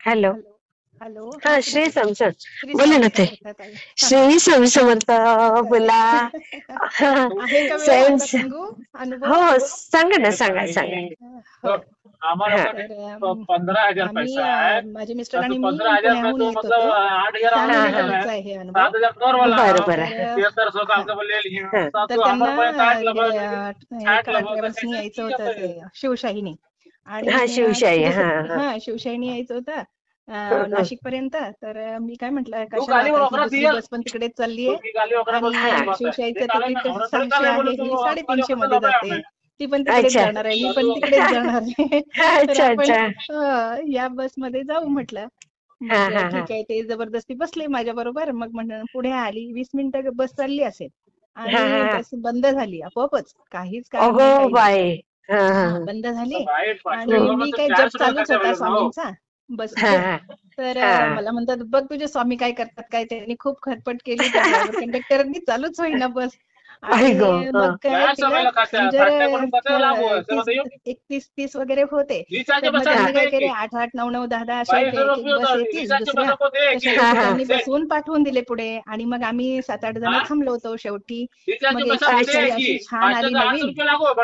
Hello. Hello. Hello. हा, श्री समसर. श्री बोला स्वामी ना ते. समर्थ ताई. श्री स्वामी समर्थ. ताई. बोला. आहे का वेळ आता सेन्स. सांगू अनुभव? हो, सांगा ना, सांगा सांगा. हो. हा तर आम्ही माझे मिस्टर आणि मी पुण्याहून येत होतो. हा 6 महिन्यापूर्वीचा हा. आहे हे अनुभव. बरं बरं. तर हा तर त्यांना एक ट्रॅव्हल्सनी यायचं होतं ते शिवशाहीने. आणि हा, शिवशाही. हा हा. शिवशाहीने यायचं होतं नाशिक पर्यंत. तर मी काय म्हटलं, कशाला आता ही दुसरी बस पण तिकडेच चालली आहे आणि शिवशाहीचं तिकीट 600 आहे, ही 350 मध्ये जाते. ती पण तिकडेच अच्छा. जाणार आहे, मी पण तिकडेच जाणार आहे. तर अच्छा आपण अच्छा. या बसमध्ये जाऊ म्हटलं. हा मग हा हा. ठीक आहे, ते जबरदस्ती बसले माझ्या बरोबर. मग पुढे आली, 20 मिनिटं बस चालली असेल हा आणि हा हा. बस बंद झाली आपोआपच. काहीच कारण अगो नाही, काही नाही. बाई. हा हा हा, हा. बंद झाली. आणि हम्म. मी काय जप चालूच होता स्वामींचा हा बसमध्ये. हा तर हा. मला म्हणतात, बघ तुझे स्वामी काय करतात काय. त्यांनी खूप खटपट केली त्या ड्रायव्हर कंडक्टरनी, चालूच होईना बस. आई ग. आणि हा. मग काय तिला पॅसेंजर 30 वगैरे होते. तर मग हा. त्यांनी काय केले, 8-8, 9-9, 10-10 अशा एक एक बस येतील दुसऱ्या, तशा हा हा. त्यांनी बसवून पाठवून दिले पुढे. आणि मग आम्ही 7-8 जण थांबलो होतो शेवटी. मग एक अच्छा. शिवशाही अशी छान आली नवीन.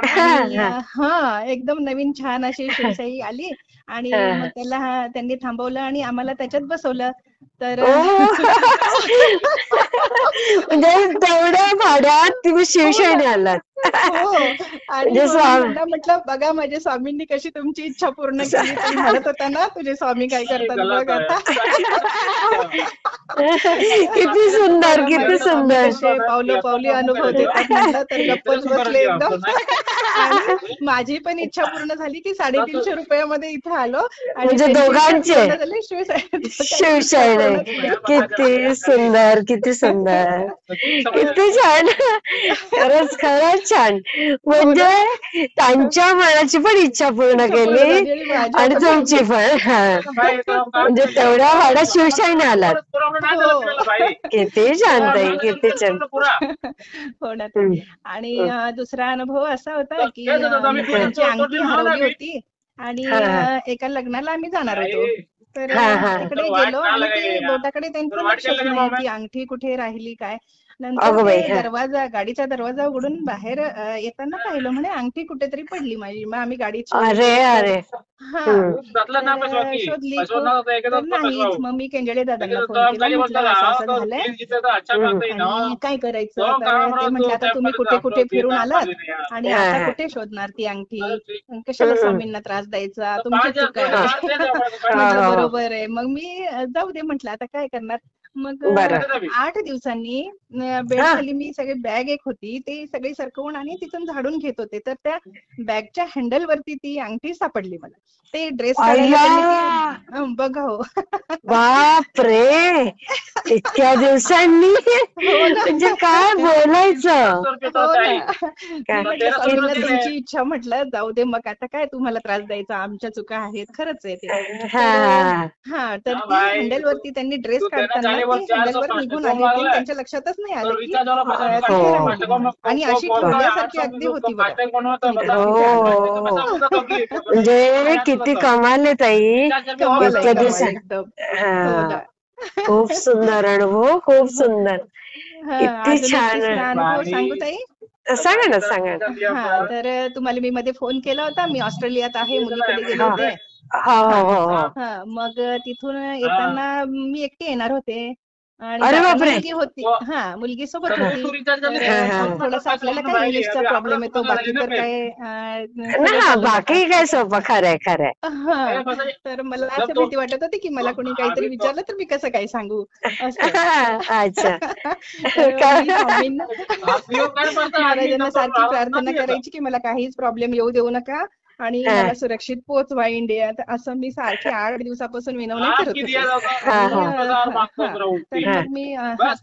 हा आणि हा एकदम नवीन छान अशी शिवशाही आली. आणि मग हा. त्यांनी थांबवलं आणि आम्हाला त्याच्यात बसवलं. तर ओ. म्हणजे तेवढ्या भाड्यात तुम्ही हो ना. शिवशाहीने आलात. हो. आणि म्हणजे मग मी स्वामी. त्यांना म्हटलं, बघा माझ्या स्वामींनी कशी तुमची इच्छा पूर्ण केली. तुम्ही म्हणत होता ना तुझे स्वामी काय करतात बघ आता. किती सुंदर, बघा किती माझे स्वामी सुंदर. कसे पावलोपावली अनुभव देतात म्हटलं. तर गप्पच बसले एकदम. आणि माझी पण इच्छा पूर्ण झाली की 350 रुपयामध्ये इथे आलो. आणि म्हणजे त्यांची इच्छा दोघांचे पूर्ण झाली, दोघांची इच्छा शिवशाही. पूर्ण झाली. किती सुंदर, किती सुंदर. किती छान. खरंच खरंच छान. हो ना. म्हणजे त्यांच्या मनाची पण इच्छा पूर्ण इच्छा पूर्ण केली झाली आणि माझ्या आणि पण. तुमची पण. हा. म्हणजे तेवढ्या भाड्यात शिवशाहीने आलात. हो. किती छान ताई, किती छान. हो ना ताई. हम्म, आणि हम्म. दुसरा अनुभव असा होता की त्यांची अंगठी हरवली होती. आणि हा हा एका लग्नाला आम्ही जाणार होतो. तर हा हा. तिकडे गेलो आणि ते बोटाकडे त्यांचं लक्षच नाही, ती अंगठी कुठे राहिली काय. नंतर अगं ते बाई. हा. गाडीचा दरवाजा उघडून बाहेर येताना पाहिलं, म्हणे अंगठी कुठेतरी पडली माझी. मग आम्ही गाडीत अरे शोधली तर अरे. हा. हम्म. तर शोधली खूप. तर नाहीच. मग मी केंजळे दादांना फोन केला, म्हटलं असं असं झालंय आणि काय करायचं. तर ते म्हटले, आता तुम्ही कुठे कुठे फिरून आलात आणि हा आता हा. कुठे शोधणार ती अंगठी. कशाला हम्म. स्वामींना त्रास द्यायचा, तुमची चूक आहे. हा म्हटलं हा हा. बरोबर आहे. मग मी जाऊ दे म्हटलं, आता काय करणार. मग बरं. 8 दिवसांनी बेड हा. खाली मी सगळी बॅग एक होती ते सगळी सरकवून आणि तिथून झाडून घेत होते. तर त्या बॅगच्या हँडलवरती ती अंगठी सापडली मला. ते ड्रेस काढायला अय्या. त्यांनी ती बघा हो. बाप रे. इतक्या दिवसांनी हो ना. म्हणजे काय बोलायचं. हो ना. काय मी म्हटलं स्वामींना किती. तुमची इच्छा, म्हटलं जाऊ दे मग आता काय तुम्हाला त्रास द्यायचा, आमच्या चुका आहेत, खरंच आहे ते. हा तर हा तर ती हँडलवरती त्यांनी ड्रेस काढताना ती हँडलवर निघून आली होती आणि त्यांच्या लक्षातच नाही आलं की हो. तिथे राहिली म्हणून. आणि अशी ठेवल्यासारखी अगदी होती बघा ती ती अंगठी. हो. म्हणजे किती कमाल आहे ताई. कमाल आहे, इतक्या कमाल दिवसात. एकदम. हो हा. ना. खूप सुंदर अनुभव, खूप सुंदर. किती अजून एक छान. तिसरा अनुभव सांगू ताई. सांगा ना, सांगा ना. तर तुम्हाला मी मध्ये फोन केला होता, मी ऑस्ट्रेलियात आहे, मुलीकडे गेले हा होते. हा हा. हो हो हो. मग तिथून येताना मी एकटी येणार होते. आणि अरे जाताना बापरे. मुलगी होती. मुलगी सोबत होती. तर हा हा. मग थोडासा आपल्याला काय इंग्लिशचा प्रॉब्लेम येतो, बाकी तर काय ना सगळं हा, चालून जातं. बाकी काय सोपं. खरंय खरंय. तर मला असं भीती वाटत होती की मला कोणी काहीतरी विचारलं तर मी कसं काय सांगू असं. अच्छा. तर मी काय. स्वामींना महाराजांना सारखी प्रार्थना करायची की मला काहीच प्रॉब्लेम येऊ देऊ नका आणि हा मला सुरक्षित पोहोचवा इंडियात. असं मी सारखी 8 दिवसापासून विनवण्या करत होते. हा आणि हा तर हा मग मी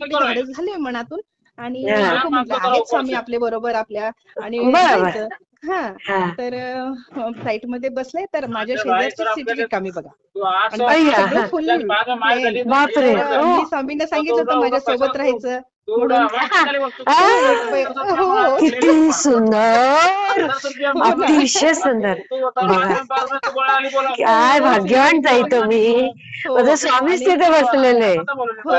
थोडी धाडस झाली मनातून. आणि हा. बघू म्हटलं, आहेत स्वामी आपले बरोबर आपल्या, आणि बरोबर. जायचं. हा. हा. तर फ्लाईट मध्ये बसले तर माझ्या शेजारच्या सीट रिकामी बघा. आणि बाकी अय्या. सगळं हा. Full plane. बापरे. तर ओ. मी स्वामींना सांगितलं होतं माझ्या सोबत राहायचं. म्हणून हो किती सुंदर, हो ना अतिशय सुंदर. बघा काय भाग्यवान ताई तुम्ही. हो माझे स्वामीच आणि तिथे बसलेले. हो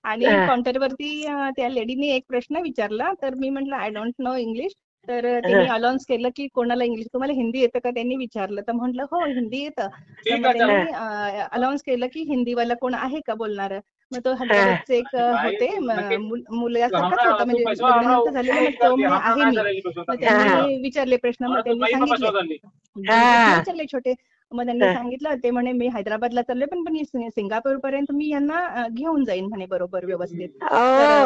आणि हा, काउंटरवरती त्या लेडीने एक प्रश्न विचारला तर मी म्हटलं आय डोंट नो इंग्लिश. तर हा, त्यांनी अनाउन्स केलं की कोणाला इंग्लिश तुम्हाला हिंदी येतं का त्यांनी विचारलं तर म्हटलं हो हिंदी येतं. तर मग हा, त्यांनी अनाउन्स केलं की हिंदीवाला कोण आहे का बोलणार. मग तो हा, हैदराबादचे एक होते मुलगासारखाच होता म्हणजे लग्न नव्हतं झालेलं मग तो म्हणे आहे मी. मग हा, त्यांनी विचारले प्रश्न मग त्यांनी सांगितले दोन प्रश्न हा, विचारले छोटे. मग त्यांनी हा. सांगितलं ते म्हणे मी हैदराबादला चाललोय पण पण सिंगापूर पर्यंत मी यांना घेऊन जाईन म्हणे बरोबर व्यवस्थित. तर ओ,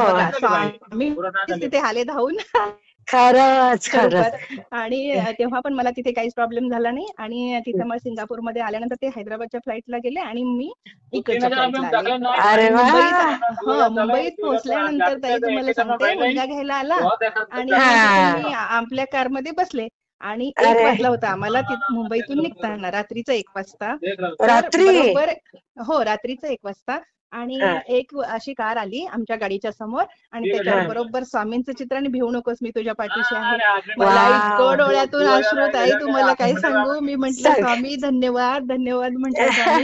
बघा स्वामी तिथे आले धावून खरंच खरंच. रूपात. आणि तेव्हा पण मला तिथे काहीच प्रॉब्लेम झाला नाही आणि तिथं मग सिंगापूरमध्ये आल्यानंतर ते हैदराबादच्या फ्लाईटला गेले आणि मी इकडच्या फ्लाईटला आले. अरे आणि वा. मुंबईत पोहोचल्यानंतर ताई तुम्हाला सांगते मुलगा घ्यायला आला आणि तिथून हा, मी आपल्या कारमध्ये बसले आणि 1 अरे वाजला होता आम्हाला मुंबईतून निघताना रात्रीचा 1 वाजता. तर रात्री. बरोबर हो रात्रीचा 1 वाजता आणि हा, एक अशी कार आली आमच्या गाडीच्या समोर आणि त्याच्यावर हा. बरोबर स्वामींचं चित्र आणि भिवू नकोस मी तुझ्या पाठीशी आहे. मला इतकं वाव. डोळ्यातून अश्रू ताई तुम्हाला काय सांगू. मी म्हंटल सांग. स्वामी धन्यवाद धन्यवाद म्हंटल स्वामी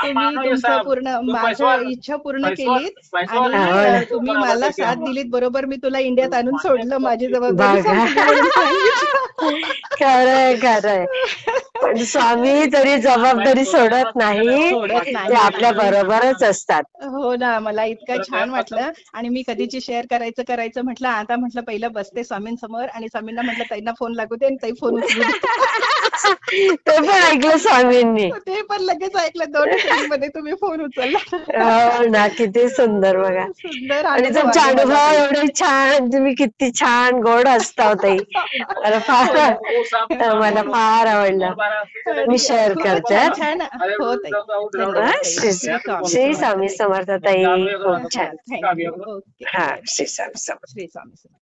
तुम्ही तुमचं पूर्ण माझं इच्छा पूर्ण केलीत आणि हो ना. तुम्ही मला साथ दिलीत बरोबर मी तुला इंडियात आणून सोडलं माझी जबाबदारी बघा. संपली म्हणून सांगितलं. खरंय खरंय. पण स्वामी तरी जबाबदारी सोडत नाही. सोडत ते नाही आपल्या आणि बरोबरच असतात. हो ना मला इतकं छान वाटलं आणि मी कधीची शेअर करायचं म्हटलं आता म्हटलं पहिलं बसते स्वामींसमोर आणि स्वामींना म्हटलं ताईंना फोन लागू दे आणि ताई फोन उचलू दे. ते पण ऐकलं स्वामींनी. ते पण लगेच ऐकलं 2 सेकंडमध्ये तुम्ही फोन उचलला. हो ना, किती सुंदर बघा. सुंदर आणि अनुभव तुमचा आहे मला अनुभव ताई. एवढे छान, तुम्ही किती छान गोड हसता हो ताई. मला हो ना मला फार आवडलं. मी आणि शेअर खूपच करते. छान छान हो ताई हा, धन्यवाद ताई श्री स्वामी श्री समर्थ स्वामी ताई. समर्थ ताई. खूप हा छान. थँक्यू ओके हा, बाय श्री स्वामी समर्थ. श्री स्वामी समर्थ.